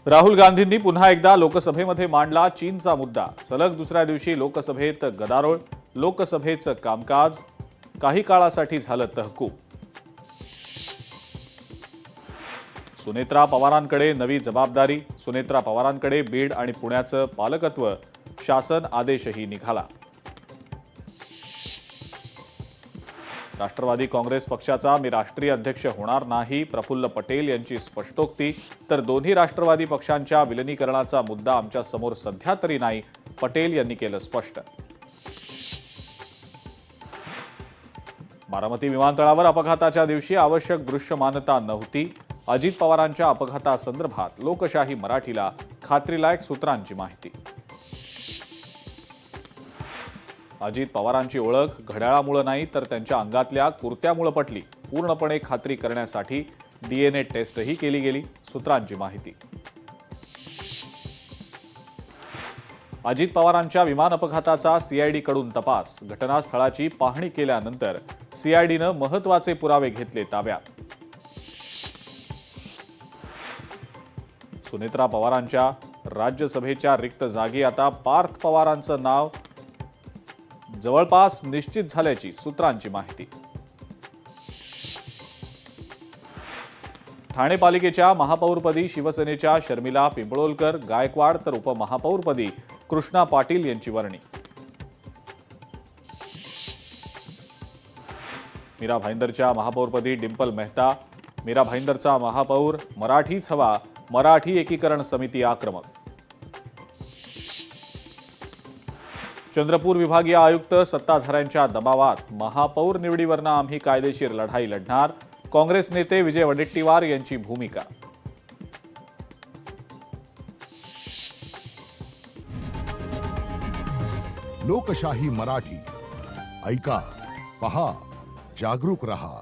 राहुल गांधींनी पुन्हा एकदा लोकसभेमध्ये मांडला चीनचा मुद्दा। सलग दुसऱ्या दिवशी लोकसभेत गदारोळ। लोकसभेचं कामकाज काही काळासाठी झालं तहकूब। सुनेत्रा पवारांकडे नवी जबाबदारी। सुनेत्रा पवारांकडे बीड आणि पुण्याचं पालकत्व। शासन आदेशही निघाला। राष्ट्रवादी काँग्रेस पक्षाचा मी राष्ट्रीय अध्यक्ष होणार नाही, प्रफुल्ल पटेल यांची स्पष्टोक्ती। तर दोन्ही राष्ट्रवादी पक्षांच्या विलिनीकरणाचा मुद्दा आमच्या समोर सध्या तरी नाही, पटेल यांनी केलं स्पष्ट। बारामती विमानतळावर अपघाताच्या दिवशी आवश्यक दृश्यमानता नव्हती। अजित पवारांच्या अपघातासंदर्भात लोकशाही मराठीला खात्रीलायक सूत्रांची माहिती। अजित पवारांची ओळख घड्याळामुळे नाही तर त्यांच्या अंगातल्या कुर्त्यामुळे पटली। पूर्णपणे खात्री करण्यासाठी डीएनए टेस्टही केली गेली, सूत्रांची माहिती। अजित पवारांच्या विमान अपघाताचा सीआयडीकडून तपास। घटनास्थळाची पाहणी केल्यानंतर सीआयडीनं महत्त्वाचे पुरावे घेतले ताब्यात। सुनेत्रा पवारांच्या राज्यसभेच्या रिक्त जागी आता पार्थ पवारांचं नाव जवळपास निश्चित झाल्याची सूत्रांची माहिती। ठाणे पालिकेच्या महापौरपदी शिवसेनेच्या शर्मिला पिंपळोलकर गायकवाड तर उपमहापौरपदी कृष्णा पाटील यांची वर्णी। मीरा भाईंदरच्या महापौरपदी डिंपल मेहता। मीरा भाईंदरचा महापौर मराठीच हवा, मराठी एकीकरण समिती आक्रमक। चंद्रपूर विभागीय आयुक्त सत्ताधाऱ्यांच्या दबावात महापौर निवडीवरनं आम्ही कायदेशीर लढाई लढणार, काँग्रेस नेते विजय वडेट्टीवार यांची भूमिका। लोकशाही मराठी ऐका, पहा, जागरूक रहा।